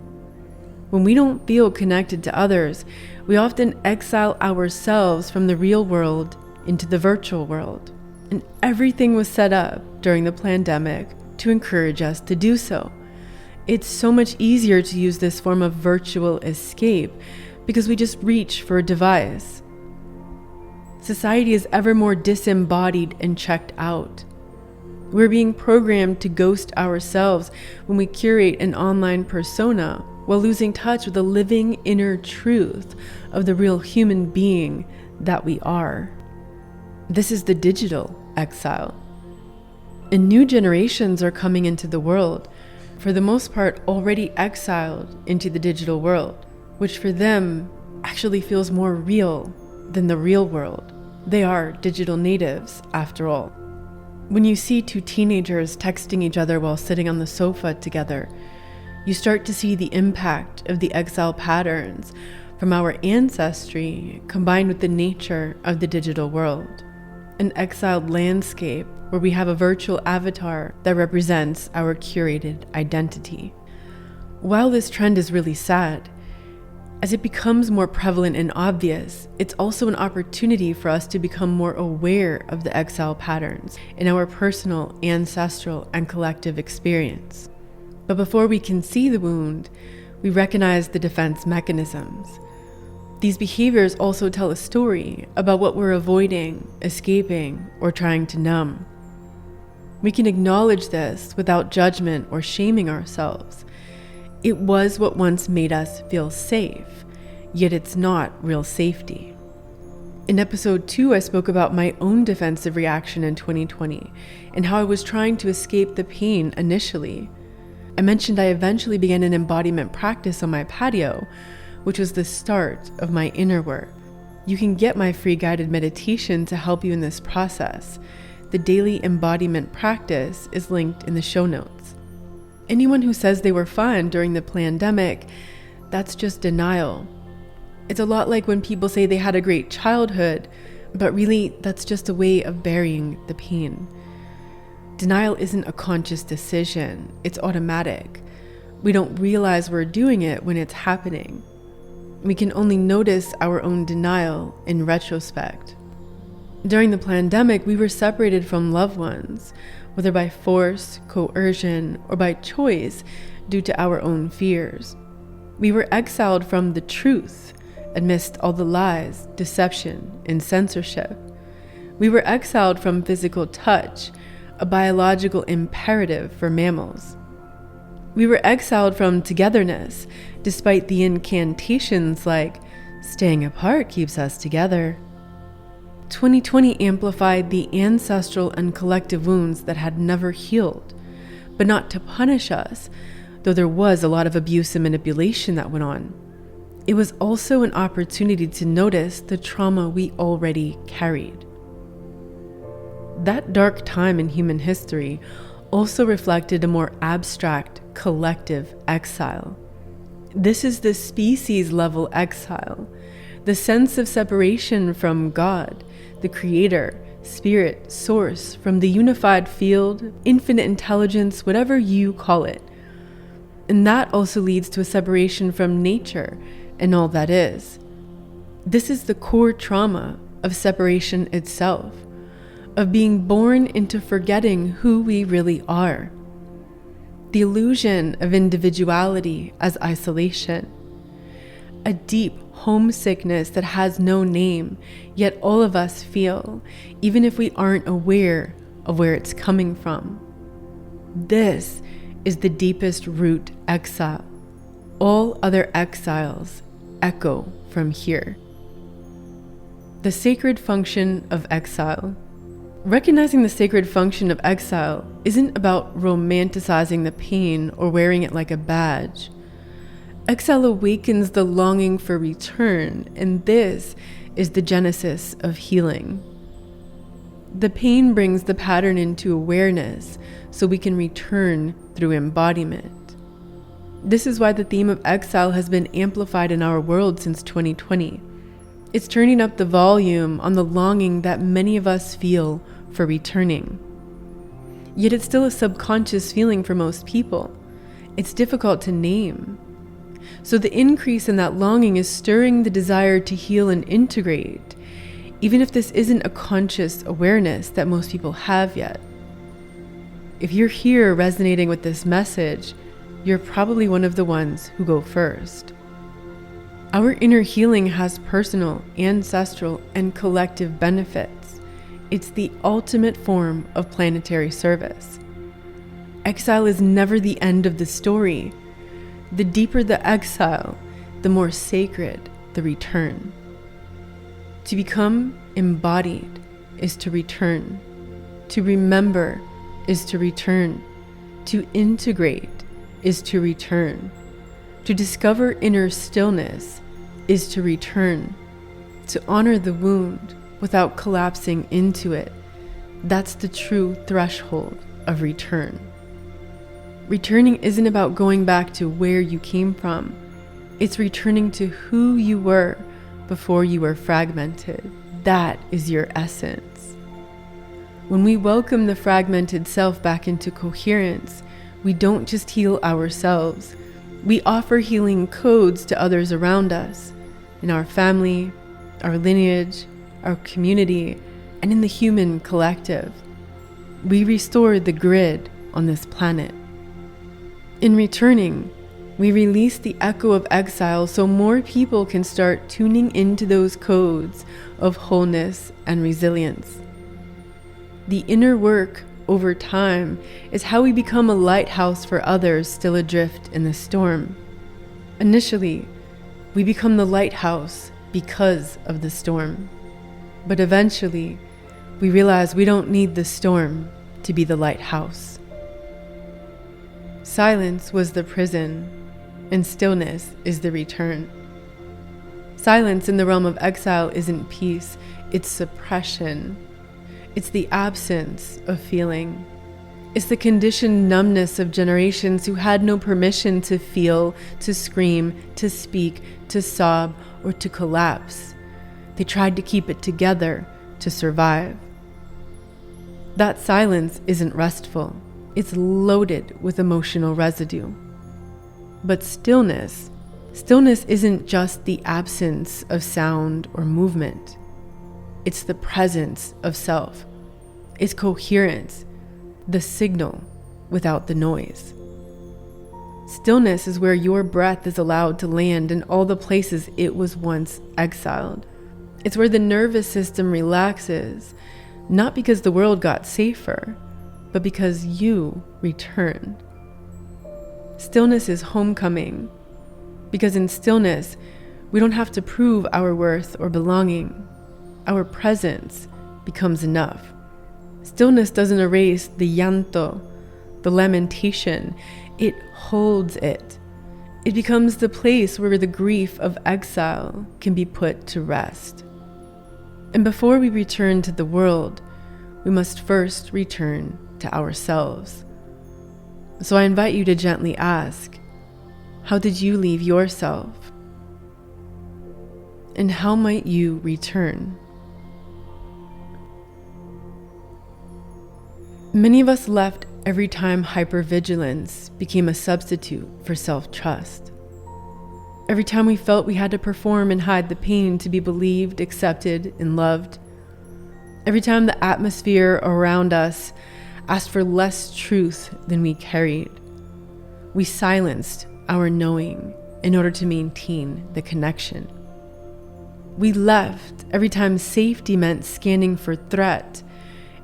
When we don't feel connected to others, we often exile ourselves from the real world into the virtual world. And everything was set up during the pandemic to encourage us to do so. It's so much easier to use this form of virtual escape because we just reach for a device. Society is ever more disembodied and checked out. We're being programmed to ghost ourselves when we curate an online persona while losing touch with the living inner truth of the real human being that we are. This is the digital exile. And new generations are coming into the world. for the most part already exiled into the digital world, which for them actually feels more real than the real world. They are digital natives, after all. When you see two teenagers texting each other while sitting on the sofa together, you start to see the impact of the exile patterns from our ancestry combined with the nature of the digital world. An exiled landscape where we have a virtual avatar that represents our curated identity. While this trend is really sad, as it becomes more prevalent and obvious, it's also an opportunity for us to become more aware of the exile patterns in our personal, ancestral, and collective experience. But before we can see the wound, we recognize the defense mechanisms. These behaviors also tell a story about what we're avoiding, escaping, or trying to numb. We can acknowledge this without judgment or shaming ourselves. It was what once made us feel safe, yet it's not real safety. In episode 2, I spoke about my own defensive reaction in 2020 and how I was trying to escape the pain initially. I mentioned I eventually began an embodiment practice on my patio, which was the start of my inner work. You can get my free guided meditation to help you in this process. The daily embodiment practice is linked in the show notes. Anyone who says they were fine during the pandemic, that's just denial. It's a lot like when people say they had a great childhood, but really that's just a way of burying the pain. Denial isn't a conscious decision, it's automatic. We don't realize we're doing it when it's happening. We can only notice our own denial in retrospect. During the pandemic, we were separated from loved ones, whether by force, coercion, or by choice due to our own fears. We were exiled from the truth amidst all the lies, deception, and censorship. We were exiled from physical touch, a biological imperative for mammals. We were exiled from togetherness, despite the incantations like, staying apart keeps us together. 2020 amplified the ancestral and collective wounds that had never healed, but not to punish us, though there was a lot of abuse and manipulation that went on. It was also an opportunity to notice the trauma we already carried. That dark time in human history also reflected a more abstract, collective exile. This is the species-level exile, the sense of separation from God, the creator, spirit, source, from the unified field, infinite intelligence, whatever you call it. And that also leads to a separation from nature and all that is. This is the core trauma of separation itself, of being born into forgetting who we really are. The illusion of individuality as isolation. A deep homesickness that has no name, yet all of us feel, even if we aren't aware of where it's coming from. This is the deepest root exile. All other exiles echo from here. The sacred function of exile. Recognizing the sacred function of exile isn't about romanticizing the pain or wearing it like a badge. Exile awakens the longing for return, and this is the genesis of healing. The pain brings the pattern into awareness so we can return through embodiment. This is why the theme of exile has been amplified in our world since 2020. It's turning up the volume on the longing that many of us feel for returning. Yet it's still a subconscious feeling for most people. It's difficult to name. So the increase in that longing is stirring the desire to heal and integrate, even if this isn't a conscious awareness that most people have yet. If you're here resonating with this message, you're probably one of the ones who go first. Our inner healing has personal, ancestral, and collective benefits. It's the ultimate form of planetary service. Exile is never the end of the story. The deeper the exile, the more sacred the return. To become embodied is to return. To remember is to return. To integrate is to return. To discover inner stillness is to return. To honor the wound without collapsing into it. That's the true threshold of return. Returning isn't about going back to where you came from. It's returning to who you were before you were fragmented. That is your essence. When we welcome the fragmented self back into coherence, we don't just heal ourselves. We offer healing codes to others around us, in our family, our lineage, our community, and in the human collective. We restore the grid on this planet. In returning, we release the echo of exile so more people can start tuning into those codes of wholeness and resilience. The inner work over time is how we become a lighthouse for others still adrift in the storm. Initially, we become the lighthouse because of the storm. But eventually, we realize we don't need the storm to be the lighthouse. Silence was the prison, and stillness is the return. Silence in the realm of exile isn't peace, it's suppression. It's the absence of feeling. It's the conditioned numbness of generations who had no permission to feel, to scream, to speak, to sob, or to collapse. They tried to keep it together to survive. That silence isn't restful. It's loaded with emotional residue. But stillness isn't just the absence of sound or movement. It's the presence of self. It's coherence, the signal without the noise. Stillness is where your breath is allowed to land in all the places it was once exiled. It's where the nervous system relaxes, not because the world got safer, but because you returned. Stillness is homecoming, because in stillness, we don't have to prove our worth or belonging. Our presence becomes enough. Stillness doesn't erase the llanto, the lamentation. It holds it. It becomes the place where the grief of exile can be put to rest. And before we return to the world, we must first return to ourselves. So I invite you to gently ask, how did you leave yourself? And how might you return? Many of us left every time hypervigilance became a substitute for self-trust. Every time we felt we had to perform and hide the pain to be believed, accepted, and loved. Every time the atmosphere around us asked for less truth than we carried. We silenced our knowing in order to maintain the connection. We left every time safety meant scanning for threat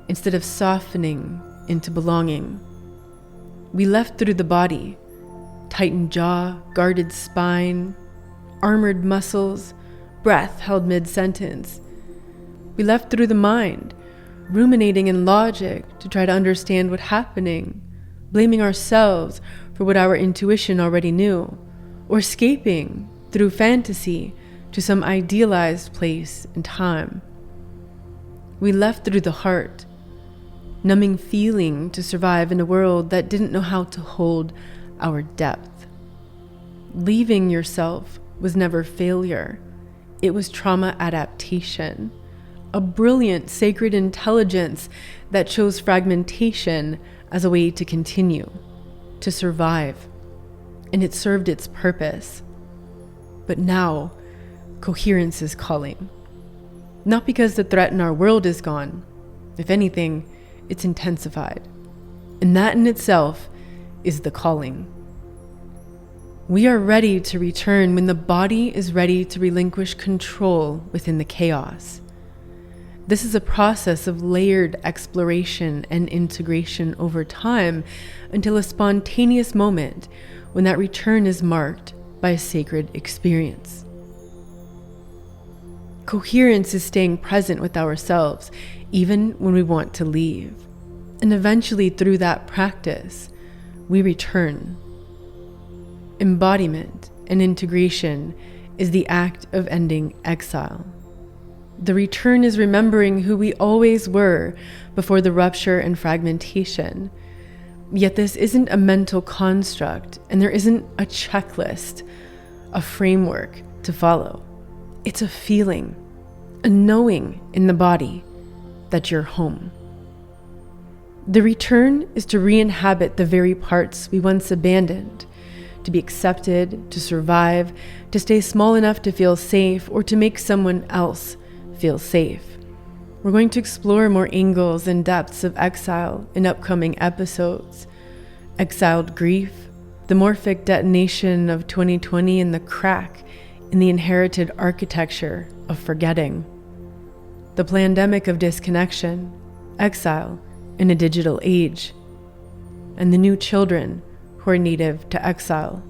instead of softening into belonging. We left through the body, tightened jaw, guarded spine, armored muscles, breath held mid-sentence. We left through the mind, ruminating in logic to try to understand what's happening, blaming ourselves for what our intuition already knew, or escaping through fantasy to some idealized place and time. We left through the heart, numbing feeling to survive in a world that didn't know how to hold our depth. Leaving yourself was never failure. It was trauma adaptation, a brilliant sacred intelligence that chose fragmentation as a way to continue, to survive, and it served its purpose. But now, coherence is calling. Not because the threat in our world is gone. If anything, it's intensified. And that in itself is the calling. We are ready to return when the body is ready to relinquish control within the chaos. This is a process of layered exploration and integration over time until a spontaneous moment when that return is marked by a sacred experience. Coherence is staying present with ourselves, even when we want to leave. And eventually, through that practice, we return. embodiment, and integration is the act of ending exile. The return is remembering who we always were before the rupture and fragmentation. Yet this isn't a mental construct, and there isn't a checklist, a framework to follow. It's a feeling, a knowing in the body that you're home. The return is to re-inhabit the very parts we once abandoned, to be accepted, to survive, to stay small enough to feel safe, or to make someone else feel safe. We're going to explore more angles and depths of exile in upcoming episodes. Exiled grief, the morphic detonation of 2020, and the crack in the inherited architecture of forgetting. The pandemic of disconnection, exile in a digital age, and the new children who are native to exile.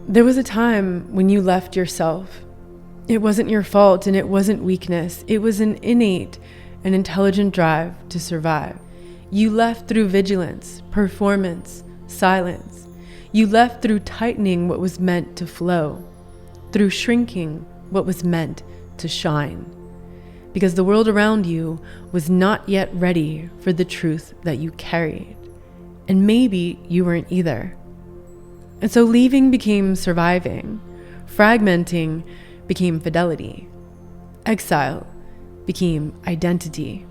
There was a time when you left yourself. It wasn't your fault, and it wasn't weakness. It was an innate and intelligent drive to survive. You left through vigilance, performance, silence. You left through tightening what was meant to flow, through shrinking what was meant to shine. Because the world around you was not yet ready for the truth that you carried. And maybe you weren't either. And so leaving became surviving. Fragmenting became fidelity. Exile became identity.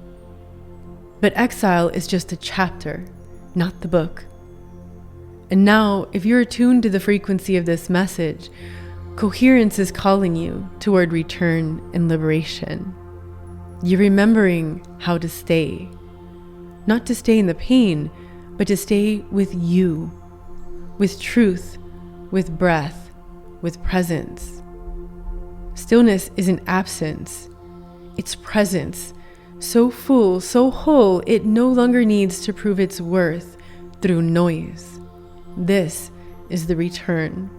But exile is just a chapter, not the book. And now, if you're attuned to the frequency of this message, coherence is calling you toward return and liberation. You're remembering how to stay. Not to stay in the pain, but to stay with you, with truth, with breath, with presence. Stillness isn't absence, it's presence, so full, so whole, it no longer needs to prove its worth through noise. This is the return.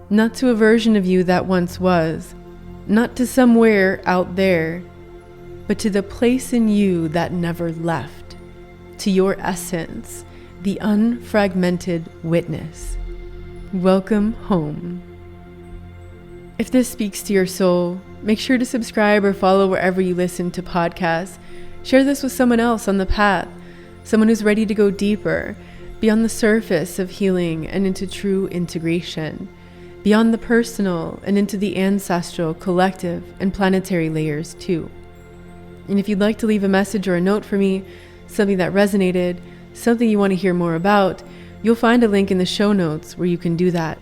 Not to a version of you that once was, not to somewhere out there, but to the place in you that never left, to your essence, the unfragmented witness. Welcome home. If this speaks to your soul, make sure to subscribe or follow wherever you listen to podcasts. Share this with someone else on the path, someone who's ready to go deeper, beyond the surface of healing and into true integration, beyond the personal and into the ancestral, collective, and planetary layers too. And if you'd like to leave a message or a note for me, something that resonated, something you want to hear more about, you'll find a link in the show notes where you can do that.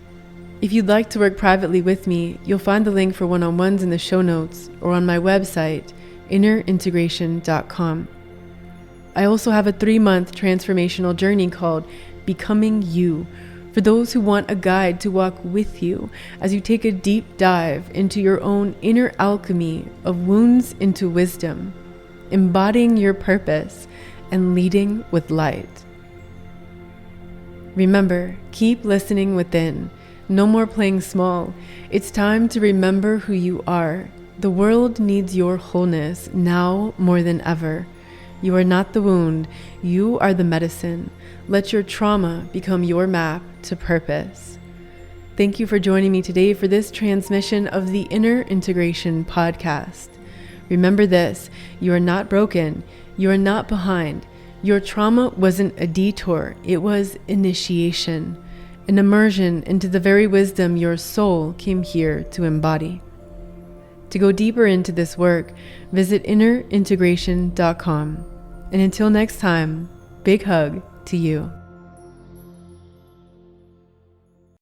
If you'd like to work privately with me, you'll find the link for one-on-ones in the show notes or on my website, innerintegration.com. I also have a 3-month transformational journey called Becoming You, for those who want a guide to walk with you as you take a deep dive into your own inner alchemy of wounds into wisdom, embodying your purpose and leading with light. Remember, keep listening within. No more playing small. It's time to remember who you are. The world needs your wholeness now more than ever. You are not the wound. You are the medicine. Let your trauma become your map to purpose. Thank you for joining me today for this transmission of the Inner Integration podcast. Remember this, you are not broken. You are not behind. Your trauma wasn't a detour. It was initiation. An immersion into the very wisdom your soul came here to embody. To go deeper into this work, visit innerintegration.com. And until next time, big hug to you.